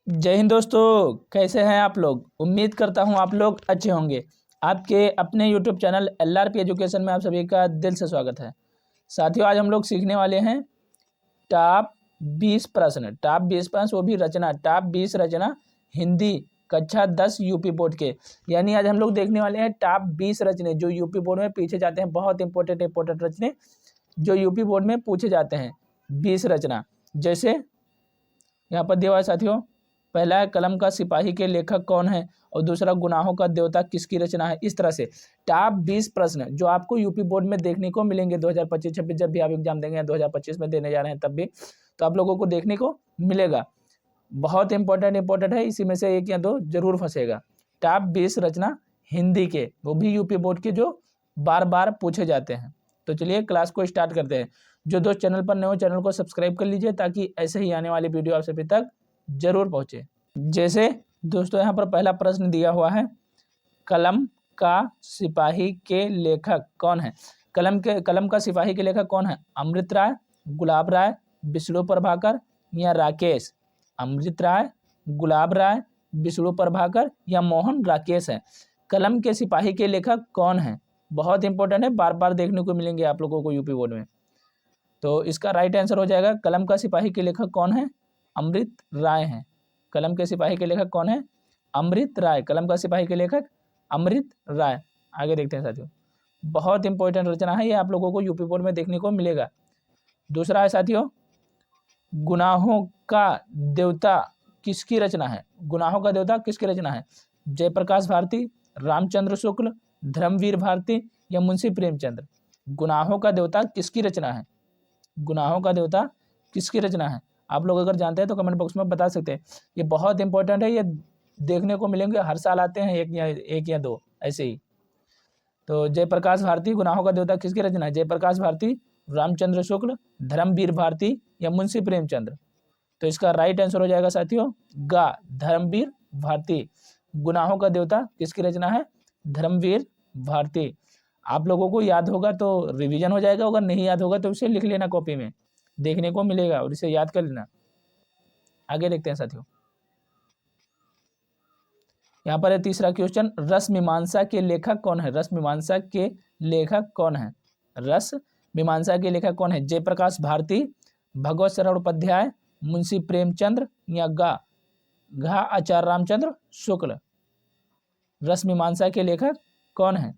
जय हिंद दोस्तों, कैसे हैं आप लोग। उम्मीद करता हूं आप लोग अच्छे होंगे। आपके अपने YouTube चैनल LRP एजुकेशन में आप सभी का दिल से स्वागत है। साथियों, आज हम लोग सीखने वाले हैं टॉप 20 प्रश्न। टॉप 20 प्रश्न, वो भी रचना, टॉप 20 रचना हिंदी कक्षा 10 यूपी बोर्ड के। यानी आज हम लोग देखने वाले हैं टॉप 20 रचने जो यूपी बोर्ड में पूछे जाते हैं। बहुत इंपॉर्टेंट रचने जो यूपी बोर्ड में पूछे जाते हैं। 20 रचना जैसे यहाँ पर दिया हुआ है साथियों। पहला है कलम का सिपाही के लेखक कौन है, और दूसरा गुनाहों का देवता किसकी रचना है। इस तरह से टॉप 20 प्रश्न जो आपको यूपी बोर्ड में देखने को मिलेंगे 2025-26 जब भी आप एग्जाम देंगे, 2025 में देने जा रहे हैं तब भी, तो आप लोगों को देखने को मिलेगा। बहुत इंपॉर्टेंट है, इसी में से एक या दो जरूर फंसेगा। टॉप 20 रचना हिंदी के, वो भी यूपी बोर्ड के, जो बार बार पूछे जाते हैं। तो चलिए क्लास को स्टार्ट करते हैं। जो दोस्त चैनल पर नए हो, चैनल को सब्सक्राइब कर लीजिए ताकि ऐसे ही आने वाली वीडियो आप सभी तक जरूर पहुंचे। जैसे दोस्तों यहाँ पर पहला प्रश्न दिया हुआ है, कलम का सिपाही के लेखक कौन है। कलम का सिपाही के लेखक कौन है। अमृत राय, गुलाब राय, विष्णु प्रभाकर या राकेश। अमृत राय, गुलाब राय, विष्णु प्रभाकर या मोहन राकेश है। कलम के सिपाही के लेखक कौन है, बहुत इंपॉर्टेंट है, बार बार देखने को मिलेंगे आप लोगों को यूपी बोर्ड में। तो इसका राइट आंसर हो जाएगा कलम का सिपाही के लेखक कौन है, अमृत राय हैं। कलम के सिपाही के लेखक कौन है, अमृत राय। कलम का सिपाही के लेखक अमृत राय। आगे देखते हैं साथियों, बहुत इंपॉर्टेंट रचना है ये, आप लोगों को यूपी बोर्ड में देखने को मिलेगा। दूसरा है साथियों, गुनाहों का देवता किसकी रचना है। गुनाहों का देवता किसकी रचना है। जयप्रकाश भारती, रामचंद्र शुक्ल, धर्मवीर भारती या मुंशी प्रेमचंद्र। गुनाहों का देवता किसकी रचना है। गुनाहों का देवता किसकी रचना है। आप लोग अगर जानते हैं तो कमेंट बॉक्स में बता सकते हैं। ये बहुत इंपॉर्टेंट है, ये देखने को मिलेंगे, हर साल आते हैं एक या दो ऐसे ही। तो जयप्रकाश भारती, गुनाहों का देवता किसकी रचना है। जयप्रकाश भारती, रामचंद्र शुक्ल, धर्मवीर भारती या मुंशी प्रेमचंद्र। तो इसका राइट आंसर हो जाएगा साथियों गा, धर्मवीर भारती। गुनाहों का देवता किसकी रचना है, धर्मवीर भारती। आप लोगों को याद होगा तो रिवीजन हो जाएगा, अगर नहीं याद होगा तो इसे लिख लेना, कॉपी में देखने को मिलेगा और इसे याद कर लेना। आगे देखते हैं साथियों, यहाँ पर है तीसरा क्वेश्चन, रस मीमांसा के लेखक कौन है। रस मीमांसा के लेखक कौन है। रस मीमांसा के लेखक कौन है। जयप्रकाश भारती, भगवत शरण उपाध्याय, मुंशी प्रेमचंद्र या घा आचार्य रामचंद्र शुक्ल। रस मीमांसा के लेखक कौन है।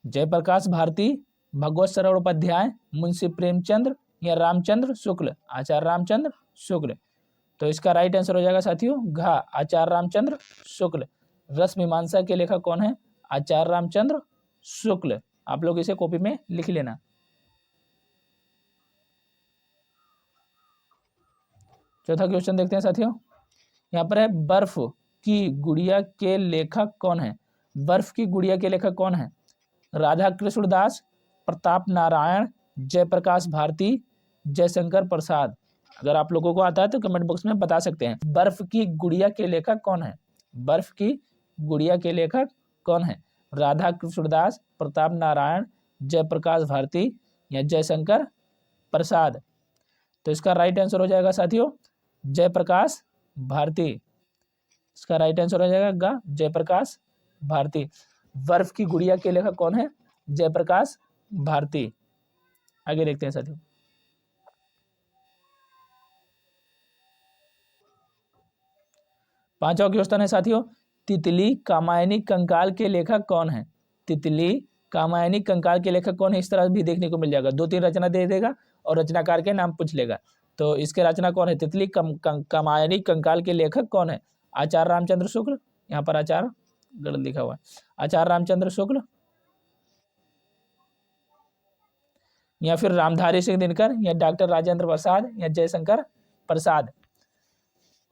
जयप्रकाश भारती, भगवत शरण उपाध्याय, मुंशी प्रेमचंद्र या रामचंद्र शुक्ल, आचार्य रामचंद्र शुक्ल। तो इसका राइट आंसर हो जाएगा साथियों घा, आचार्य रामचंद्र शुक्ल। रस मीमांसा के लेखक कौन है, आचार्य रामचंद्र शुक्ल। आप लोग इसे कॉपी में लिख लेना। चौथा क्वेश्चन देखते हैं साथियों, यहाँ पर है बर्फ की गुड़िया के लेखक कौन है। बर्फ की गुड़िया के लेखक कौन है। राधा कृष्ण दास, प्रताप नारायण, जयप्रकाश भारती, जयशंकर प्रसाद। अगर आप लोगों को आता है तो कमेंट बॉक्स में बता सकते हैं। बर्फ की गुड़िया के लेखक कौन है। बर्फ की गुड़िया के लेखक कौन है। राधा कृष्ण दास, प्रताप नारायण, जयप्रकाश भारती या जयशंकर प्रसाद। तो इसका राइट आंसर हो जाएगा साथियों जयप्रकाश भारती। इसका राइट आंसर हो जाएगा जयप्रकाश भारती। बर्फ की गुड़िया के लेखक कौन है, जयप्रकाश भारती। आगे देखते हैं साथियों, पांचवा क्वेश्चन है साथियों, तितली कामायनी कंकाल के लेखक कौन है। तितली कामायनी कंकाल के लेखक कौन है, इस तरह भी देखने को मिल जाएगा। 2-3 रचना दे देगा और रचनाकार के नाम पूछ लेगा। तो इसके रचना कौन है, तितली कामायनी कंकाल के लेखक कौन है। आचार्य रामचंद्र शुक्ल, यहाँ पर आचार्य गलत लिखा हुआ है, आचार्य रामचंद्र शुक्ल या फिर रामधारी सिंह दिनकर या डॉक्टर राजेंद्र प्रसाद या जयशंकर प्रसाद।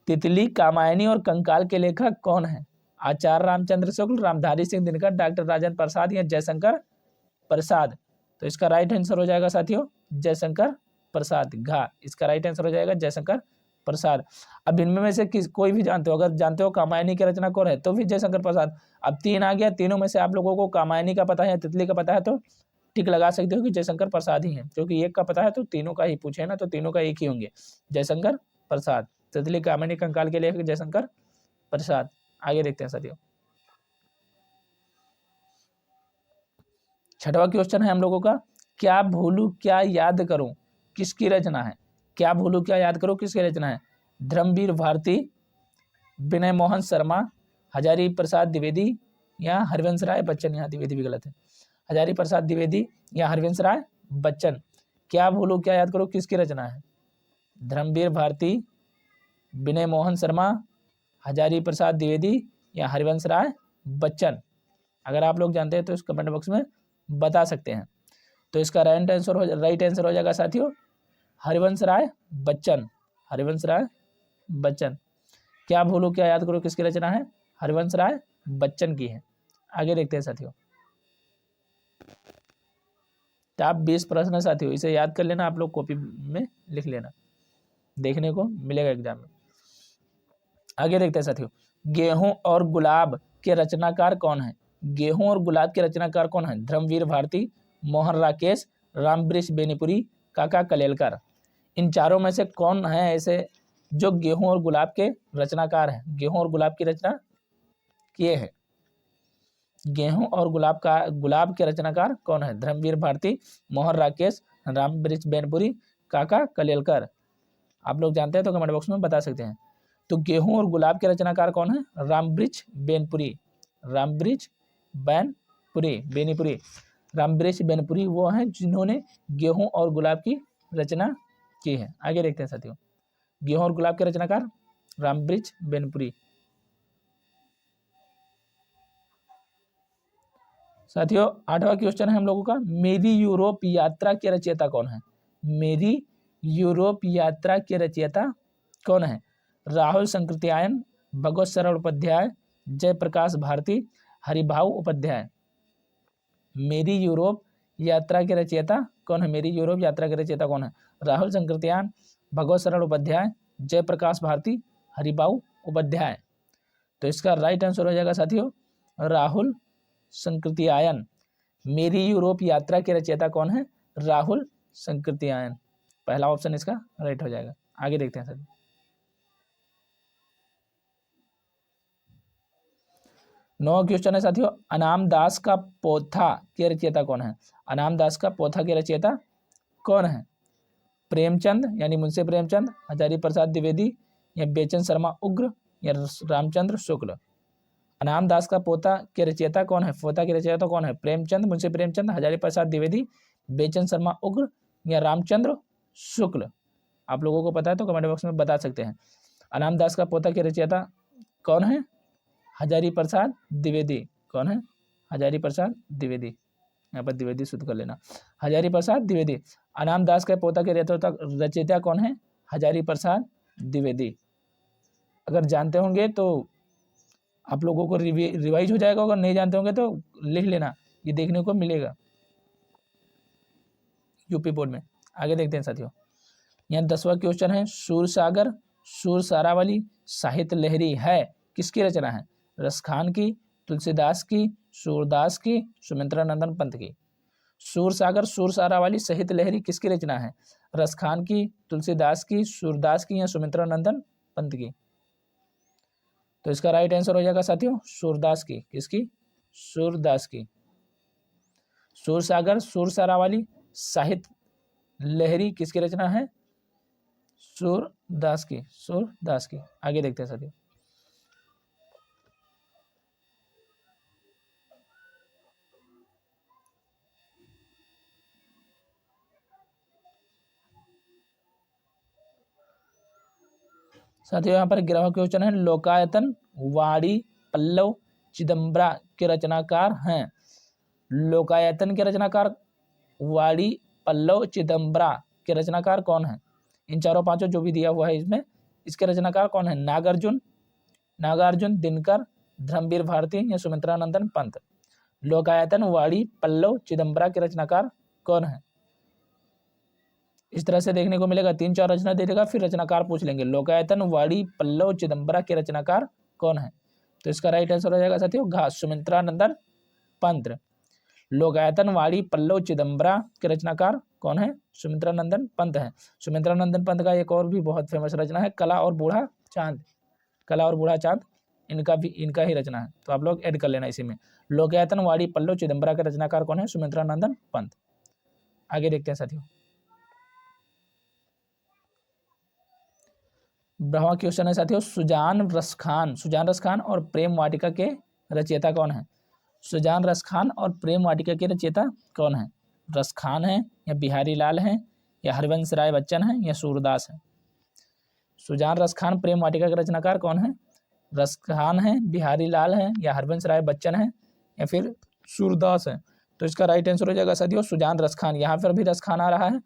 तितली कामायनी और कंकाल के लेखक कौन है। आचार्य रामचंद्र शुक्ल, रामधारी सिंह दिनकर, डॉक्टर राजेंद्र प्रसाद या जयशंकर प्रसाद। तो इसका राइट आंसर हो जाएगा साथियों जयशंकर प्रसाद घा। इसका राइट आंसर हो जाएगा जयशंकर प्रसाद। अब इनमें में से कोई भी जानते हो, अगर जानते हो कामायनी की रचना कौन है तो भी जयशंकर प्रसाद। अब 3 आ गया, तीनों में से आप लोगों को कामायनी का पता है या तितली का पता है तो टिक लगा सकते हो कि जयशंकर प्रसाद ही है, क्योंकि एक का पता है तो तीनों का ही पूछे ना, तो तीनों का एक ही होंगे, जयशंकर प्रसाद। तितली, कामिनी, कंकाल के लेखक जयशंकर प्रसाद। आगे देखते हैं साथियों। छठवां क्वेश्चन है हम लोगों का, क्या भूलू क्या याद करूं किसकी रचना है? क्या भूलू क्या याद करूं किसकी रचना है? धर्मवीर भारती, विनय मोहन शर्मा, हजारी प्रसाद द्विवेदी या हरिवंश राय बच्चन। यहाँ द्विवेदी भी गलत है। हजारी प्रसाद द्विवेदी या हरिवंश राय बच्चन। क्या भूलू क्या याद करूं किसकी रचना है? धर्मवीर भारती, विनय मोहन शर्मा, हजारी प्रसाद द्विवेदी या हरिवंश राय बच्चन। अगर आप लोग जानते हैं तो इस कमेंट बॉक्स में बता सकते हैं। तो इसका राइट आंसर हो जाएगा साथियों हरिवंश राय बच्चन। हरिवंश राय बच्चन। क्या भूलू क्या याद करो किसकी रचना है? हरिवंश राय बच्चन की है। आगे देखते हैं साथियों। टॉप 20 प्रश्न साथियों, इसे याद कर लेना, आप लोग कॉपी में लिख लेना, देखने को मिलेगा एग्जाम में। आगे देखते हैं साथियों। गेहूं और गुलाब के रचनाकार कौन है? गेहूं और गुलाब के रचनाकार कौन है? धर्मवीर भारती, मोहन राकेश, रामवृक्ष बेनीपुरी, काका कलेलकर। इन चारों में से कौन है ऐसे जो गेहूं और गुलाब के रचनाकार हैं? गेहूं और गुलाब की रचना किए हैं। गेहूं और गुलाब के रचनाकार कौन है? धर्मवीर भारती, मोहन राकेश, रामवृक्ष बेनीपुरी, काका कलेलकर। आप लोग जानते हैं तो कमेंट बॉक्स में बता सकते हैं। तो गेहूं और गुलाब के रचनाकार कौन है? रामवृक्ष बेनीपुरी। रामवृक्ष बेनीपुरी। रामवृक्ष बेनीपुरी वो हैं जिन्होंने गेहूं और गुलाब की रचना की है। आगे देखते हैं साथियों। गेहूं और गुलाब के रचनाकार रामवृक्ष बेनीपुरी। साथियों 8वां क्वेश्चन है हम लोगों का, मेरी यूरोप यात्रा के रचयिता कौन है? मेरी यूरोप यात्रा के रचयिता कौन है? राहुल संकृत्यायन, भगवत सरल उपाध्याय, जयप्रकाश भारती, हरिभाऊ उपाध्याय। मेरी यूरोप यात्रा के रचयिता कौन है? मेरी यूरोप यात्रा के रचयिता कौन है? राहुल संकृत्यायन, भगवत सरल उपाध्याय, जयप्रकाश भारती, हरिभाऊ उपाध्याय। तो इसका राइट आंसर हो जाएगा साथियों राहुल संकृत्यायन। मेरी यूरोप यात्रा के रचयिता कौन है? राहुल संकृत्यायन। पहला ऑप्शन इसका राइट हो जाएगा। आगे देखते हैं साथियों। 9वां क्वेश्चन है साथियों, अनाम दास का पोथा के रचयिता कौन है? अनाम दास का पोथा के रचयिता कौन है? प्रेमचंद यानी मुंशी प्रेमचंद, हजारी प्रसाद द्विवेदी या बेचन शर्मा उग्र या रामचंद्र शुक्ल। अनाम दास का पोथा के रचयिता कौन है? पोथा के रचयिता कौन है? प्रेमचंद, मुंशी प्रेमचंद, हजारी प्रसाद द्विवेदी, बेचन शर्मा उग्र या रामचंद्र शुक्ल। आप लोगों को पता है तो कमेंट बॉक्स में बता सकते हैं। अनाम दास का पोथा के रचयिता कौन है? हजारी प्रसाद द्विवेदी। कौन है? हजारी प्रसाद द्विवेदी। यहाँ पर द्विवेदी शुद्ध कर लेना। हजारी प्रसाद द्विवेदी। अनाम दास के पोता के रचयिता कौन है? हजारी प्रसाद द्विवेदी। अगर जानते होंगे तो आप लोगों को रिवाइज हो जाएगा, अगर नहीं जानते होंगे तो लिख लेना, ये देखने को मिलेगा यूपी बोर्ड में। आगे देखते हैं साथियों। यहाँ 10वां क्वेश्चन है, सूरसागर सूरसारावली साहित्य लहरी है किसकी रचना है? रसखान की, तुलसीदास की, सूरदास की, सुमित्रानंदन पंत की। सूरसागर सूरसारावली साहित्य लहरी किसकी रचना है? रसखान की, तुलसीदास की, सूरदास की या सुमित्रानंदन पंत की। तो इसका राइट आंसर हो जाएगा साथियों सूरदास की। किसकी? सूरदास की। सूरसागर सूरसारावली साहित्य लहरी किसकी रचना है? सूरदास की। सूरदास की। आगे देखते हैं साथियों। साथियों यहाँ पर 11वां क्वेश्चन है, लोकायतन वाड़ी पल्लव चिदम्बरा के रचनाकार हैं। लोकायतन के रचनाकार वाड़ी पल्लव चिदम्बरा के रचनाकार कौन है? इन चारों पांचों जो भी दिया हुआ है इसमें, इसके रचनाकार कौन है? नागार्जुन दिनकर, धर्मवीर भारती या सुमित्रानंदन पंत। लोकायतन वाड़ी पल्लव चिदम्बरा के रचनाकार कौन है? इस तरह से देखने को मिलेगा, 3-4 रचना दे देगा, फिर रचनाकार पूछ लेंगे। लोकायतन वाड़ी पल्लव चिदम्बरा के रचनाकार कौन है? तो इसका राइट आंसर हो जाएगा साथियों घास सुमित्रानंदन पंत। लोकायतन वाड़ी पल्लव चिदम्बरा के रचनाकार कौन है? सुमित्रानंदन पंत है। सुमित्रानंदन पंत का एक और भी बहुत फेमस रचना है कला और बूढ़ा चांद। कला और बूढ़ा चांद इनका ही रचना है, तो आप लोग ऐड कर लेना इसी में। लोकायतन वाड़ी पल्लव चिदम्बरा के रचनाकार कौन है? सुमित्रानंदन पंत। आगे देखते हैं साथियों। ब्रह्मा क्वेश्चन है साथियों, सुजान रस खान और प्रेम वाटिका के रचयिता कौन है? सुजान रस खान और प्रेम वाटिका के रचयिता कौन है? रस खान है या बिहारी लाल है या हरिवंश राय बच्चन है या सूरदास है? सुजान रस खान प्रेम वाटिका के रचनाकार कौन है? रस खान है, बिहारी लाल है या हरिवंश राय बच्चन है या फिर सूरदास है? तो इसका राइट आंसर हो जाएगा साथियों सुजान रस खान। यहाँ पर भी रस खान आ रहा है,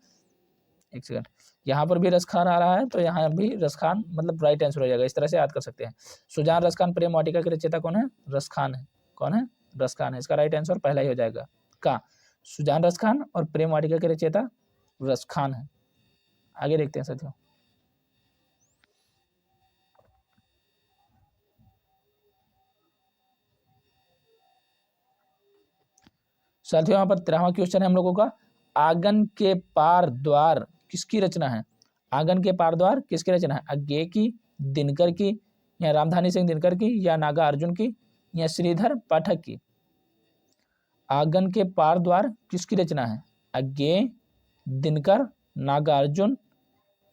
एक सेकंड, यहाँ पर भी रस खान आ रहा है, तो यहाँ भी रस खान मतलब राइट आंसर हो जाएगा। इस तरह से याद कर सकते हैं। सुजान रस खान प्रेम वाटिका के रचयिता कौन है? रस खान है। कौन है? रस खान है। इसका राइट आंसर पहला ही हो जाएगा का। सुजान रस खान और प्रेम वाटिका के रचयिता रस खान है। आगे देखते हैं साथियों। साथियों यहाँ पर 13वां क्वेश्चन है हम लोगों का, आंगन के पार द्वार किसकी रचना है? आंगन के पार द्वार किसकी रचना है? अज्ञे की, दिनकर की या रामधानी सिंह दिनकर की या नागा अर्जुन की या श्रीधर पाठक की? आंगन के पार द्वार किसकी रचना है? अज्ञे, दिनकर, नागा अर्जुन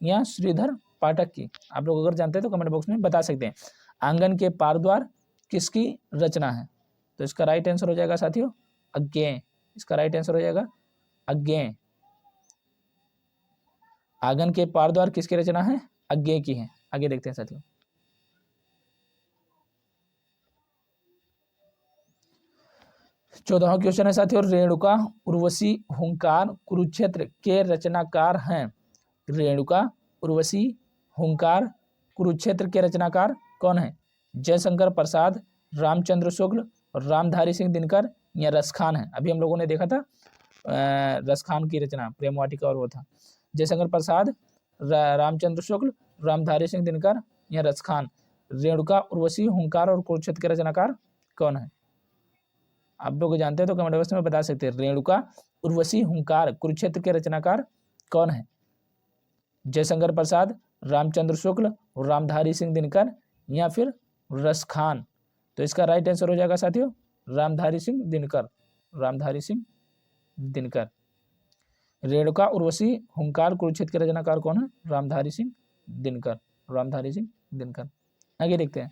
या श्रीधर पाठक की? आप लोग अगर जानते हैं तो कमेंट बॉक्स में बता सकते हैं। आंगन के पार द्वार किसकी रचना है? तो इसका राइट आंसर हो जाएगा साथियों अज्ञे। इसका राइट आंसर हो जाएगा अज्ञे। आंगन के पार द्वार किसकी रचना है? अज्ञे की है। आगे देखते हैं साथियों। चौदहवां क्वेश्चन है साथियों, रेणुका, उर्वशी, हुंकार, कुरुक्षेत्र के रचनाकार हैं। रेणुका, उर्वशी, हुंकार, कुरुक्षेत्र के रचनाकार कौन है? जयशंकर प्रसाद, रामचंद्र शुक्ल, रामधारी सिंह दिनकर या रसखान है? अभी हम लोगों ने देखा था रसखान की रचना प्रेम वाटिका और वो था। जयशंकर प्रसाद, रामचंद्र शुक्ल, रामधारी सिंह दिनकर या रसखान? रेणुका, उर्वशी, हुंकार और कुरुक्षेत्र के रचनाकार कौन है? आप लोग जानते हैं तो कमेंट बॉक्स में बता सकते हैं। रेणुका, उर्वशी, हुंकार, कुरुक्षेत्र के रचनाकार कौन है? जयशंकर प्रसाद, रामचंद्र शुक्ल, रामधारी सिंह दिनकर या फिर रसखान? तो इसका राइट आंसर हो जाएगा साथियों रामधारी सिंह दिनकर। रामधारी सिंह दिनकर। रेणुका, उर्वशी, हुंकार, कुरुक्षेत्र के रचनाकार कौन है? रामधारी सिंह दिनकर। रामधारी सिंह दिनकर। आगे देखते हैं।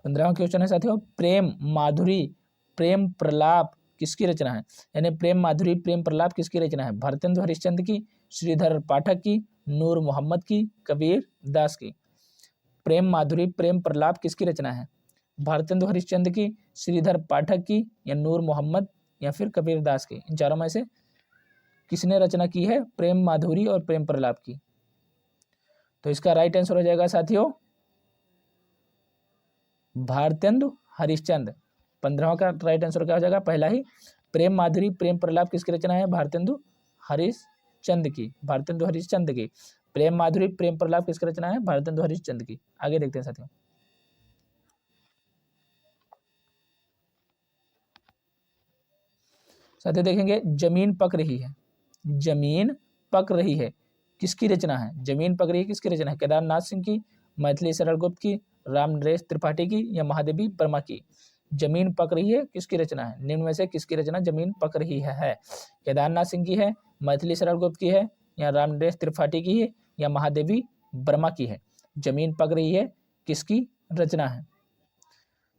15वां क्वेश्चन है साथियों, प्रेम माधुरी, प्रेम प्रलाप किसकी रचना है? यानी प्रेम माधुरी, प्रेम प्रलाप किसकी रचना है? भारतेंदु हरिश्चंद्र की, श्रीधर पाठक की, नूर मोहम्मद की, कबीर दास की? प्रेम माधुरी, प्रेम प्रलाप किसकी रचना है? भारतेंदु हरिश्चंद्र की, श्रीधर पाठक की या नूर मोहम्मद या फिर कबीर दास की? इन चारों में से किसने रचना की है प्रेम माधुरी और प्रेम प्रलाप की? तो इसका राइट आंसर हो जाएगा साथियों भारतेंदु हरिश्चंद्र। 15वां का राइट आंसर क्या हो जाएगा? पहला ही। प्रेम माधुरी, प्रेम प्रलाप किसकी रचना है? भारतेंदु हरिश्चंद्र की। भारतेंदु हरिश्चंद्र की। प्रेम माधुरी, प्रेम प्रलाप किसकी रचना है? भारतेंदु हरिश्चंद्र की। आगे देखते हैं साथियों। साथियों देखेंगे, जमीन पक रही है। जमीन पक रही है किसकी रचना है? जमीन पक रही है किसकी रचना है? केदारनाथ सिंह की, मैथिली शरण गुप्त की, रामनरेश त्रिपाठी की या महादेवी वर्मा की? जमीन पक रही है किसकी रचना है? निम्न में से किसकी रचना जमीन पक रही है? केदारनाथ सिंह की है, मैथिली शरण गुप्त की है या रामनरेश त्रिपाठी की है या महादेवी वर्मा की है? जमीन पक रही है किसकी रचना है?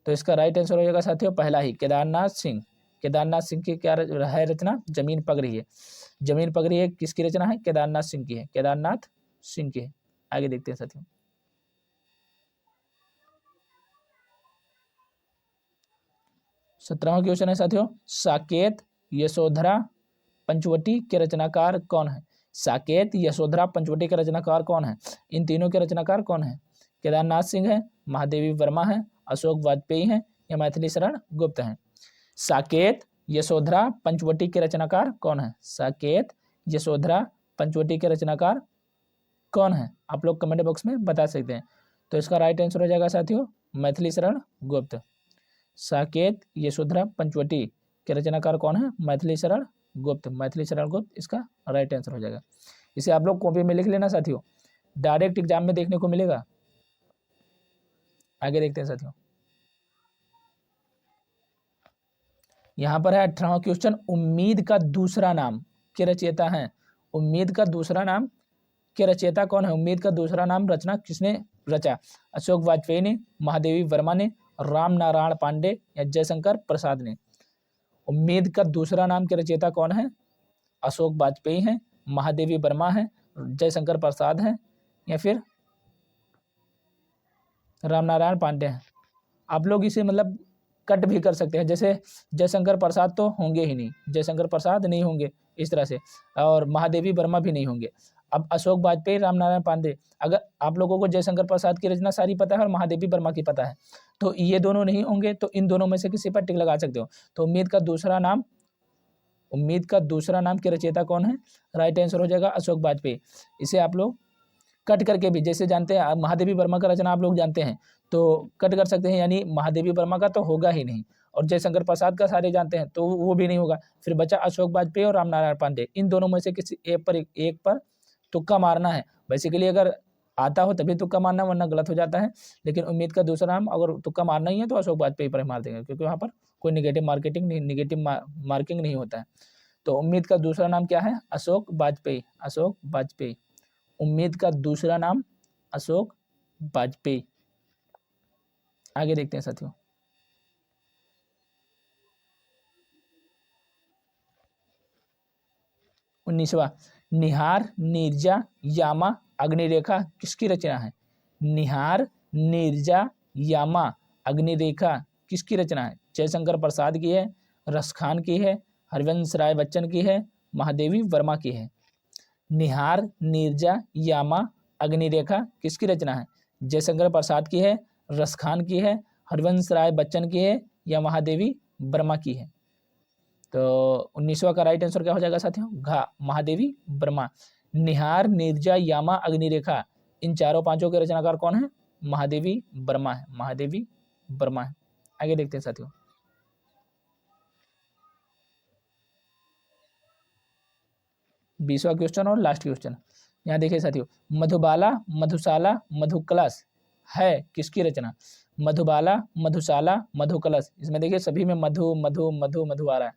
तो इसका राइट आंसर हो जाएगा साथियों पहला ही, केदारनाथ सिंह। केदारनाथ सिंह की क्या है रचना? जमीन पक रही है। जमीन पक रही है किसकी रचना है? केदारनाथ सिंह की है। केदारनाथ सिंह की है। आगे देखते हैं साथियों। 17वां क्वेश्चन है साथियों, साकेत, यशोधरा, पंचवटी के रचनाकार कौन है? साकेत, यशोधरा, पंचवटी के रचनाकार कौन है? इन तीनों के रचनाकार कौन है? केदारनाथ सिंह है, महादेवी वर्मा है, अशोक वाजपेयी है या मैथिली शरण गुप्त है? साकेत, यशोधरा, पंचवटी के रचनाकार कौन है? साकेत, यशोधरा, पंचवटी के रचनाकार कौन है? आप लोग कमेंट बॉक्स में बता सकते हैं। तो इसका राइट आंसर हो जाएगा साथियों मैथिली शरण गुप्त। साकेत यशोधरा पंचवटी के रचनाकार कौन है? मैथिली शरण गुप्त। मैथिली शरण गुप्त इसका राइट आंसर हो जाएगा। इसे आप लोग कॉपी में लिख लेना साथियों, डायरेक्ट एग्जाम में देखने को मिलेगा। आगे देखते हैं साथियों, यहां पर है 18वां क्वेश्चन, उम्मीद का दूसरा नाम के रचयिता हैं? उम्मीद का दूसरा नाम के रचयिता कौन है? उम्मीद का दूसरा नाम रचना किसने रचा? अशोक वाजपेयी ने, महादेवी वर्मा ने, राम नारायण पांडे या जयशंकर प्रसाद ने? उम्मीद का दूसरा नाम के रचयिता कौन है? अशोक वाजपेयी हैं, महादेवी वर्मा है, जयशंकर प्रसाद हैं या फिर राम नारायण पांडे हैं? आप लोग इसे मतलब कट भी कर सकते हैं, जैसे जयशंकर प्रसाद तो होंगे ही नहीं, जयशंकर प्रसाद नहीं होंगे इस तरह से, और महादेवी वर्मा भी नहीं होंगे। अब अशोक वाजपेयी, राम नारायण पांडे, अगर आप लोगों को जयशंकर प्रसाद की रचना सारी पता है और महादेवी वर्मा की पता है, तो ये दोनों नहीं होंगे, तो इन दोनों में से किसी पर टिक लगा सकते हो। तो उम्मीद का दूसरा नाम के रचयिता कौन है? राइट आंसर हो जाएगा अशोक वाजपेयी। इसे आप लोग कट करके भी, जैसे जानते हैं महादेवी वर्मा का रचना आप लोग जानते हैं, तो कट कर सकते हैं, यानी महादेवी वर्मा का तो होगा ही नहीं, और जयशंकर प्रसाद का सारे जानते हैं तो वो भी नहीं होगा। फिर बचा अशोक वाजपेयी और राम नारायण पांडे, इन दोनों में से किसी एक पर तुक्का मारना है। बेसिकली अगर आता हो तभी तुक्का मारना, वरना गलत हो जाता है। लेकिन उम्मीद का दूसरा नाम अगर तुक्का मारना ही है तो अशोक वाजपेयी पर मार देंगे, क्योंकि वहाँ पर कोई निगेटिव मार्किंग नहीं होता है। तो उम्मीद का दूसरा नाम क्या है? अशोक वाजपेयी। अशोक वाजपेयी, उम्मीद का दूसरा नाम अशोक वाजपेयी। आगे देखते हैं साथियों, उन्नीसवा, निहार नीरजा यामा अग्निरेखा किसकी रचना है? निहार नीरजा यामा अग्निरेखा किसकी रचना है? जयशंकर प्रसाद की है, रसखान की है, हरिवंश राय बच्चन की है, महादेवी वर्मा की है? निहार नीरजा यामा अग्निरेखा किसकी रचना है? जयशंकर प्रसाद की है, रसखान की है, हरिवंश राय बच्चन की है या महादेवी वर्मा की है? तो 19वां का राइट आंसर क्या हो जाएगा साथियों? घा, महादेवी वर्मा। निहार नीरजा यामा अग्निरेखा, इन चारों पांचों के रचनाकार कौन है? महादेवी वर्मा है। महादेवी वर्मा है। आगे देखते हैं साथियों, 20वां क्वेश्चन और लास्ट क्वेश्चन। यहाँ देखिए साथियों, मधुबाला मधुशाला मधुकलश है किसकी रचना? मधुबाला मधुशाला मधुकलश, इसमें देखिए सभी में मधु मधु मधु मधु आ रहा है,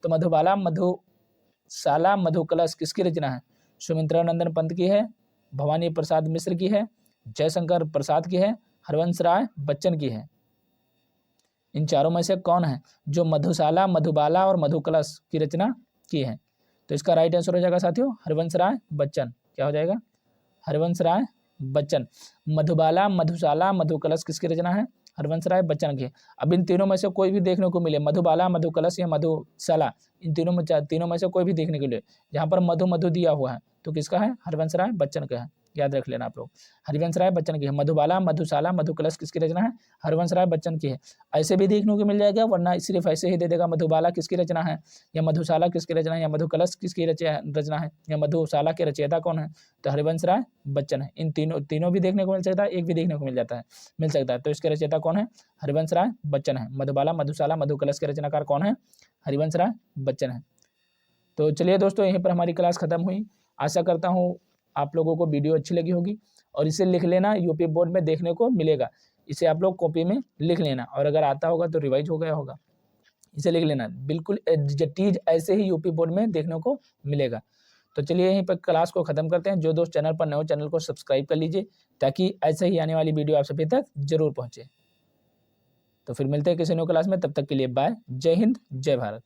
तो मधुबाला मधुशाला मधुकलश किसकी रचना है? सुमित्रा नंदन पंत की है, भवानी प्रसाद मिश्र की है, जयशंकर प्रसाद की है, हरवंश राय बच्चन की है? इन चारों में से कौन है जो मधुशाला, मधुबाला और मधुकलश की रचना की है? तो इसका राइट आंसर हो जाएगा साथियों हरवंश राय बच्चन। क्या हो जाएगा? हरवंश राय बच्चन। मधुबाला मधुशाला मधुकलश किसकी रचना है? हरवंश राय बच्चन की। अब इन तीनों में से कोई भी देखने को मिले, मधुबाला मधुकलश या मधुशाला, इन तीनों में से कोई भी देखने के लिए, जहाँ पर मधु मधु दिया हुआ है तो किसका है? हरवंश राय बच्चन का है। याद रख लेना आप लोग, हरिवंश राय बच्चन की है। मधुबाला मधुशाला मधुकलश किसकी रचना है? हरवंश राय बच्चन की है। ऐसे भी देखने को मिल जाएगा, वरना सिर्फ ऐसे ही दे देगा मधुबाला किसकी रचना है या मधुशाला किसकी रचना है या मधुकलश किसकी रचना है या मधुशाला के रचयिता कौन है? तो हरिवंश राय बच्चन है। इन तीनों भी देखने को मिल सकता है, एक भी देखने को मिल सकता है। तो इसके रचयिता कौन है? हरिवंश राय बच्चन है। मधुबाला मधुशाला मधुकलश के रचनाकार कौन है? हरिवंश राय बच्चन है। तो चलिए दोस्तों, यहीं पर हमारी क्लास खत्म हुई। आशा करता हूँ आप लोगों को वीडियो अच्छी लगी होगी, और इसे लिख लेना, यूपी बोर्ड में देखने को मिलेगा। इसे आप लोग कॉपी में लिख लेना, और अगर आता होगा तो रिवाइज हो गया होगा, इसे लिख लेना। बिल्कुल चीज ऐसे ही यूपी बोर्ड में देखने को मिलेगा। तो चलिए यहीं पर क्लास को खत्म करते हैं। जो दोस्त चैनल पर नए हो, चैनल को सब्सक्राइब कर लीजिए, ताकि ऐसे ही आने वाली वीडियो आप सभी तक जरूर पहुंचे। तो फिर मिलते हैं किसी नई क्लास में, तब तक के लिए बाय। जय हिंद, जय भारत।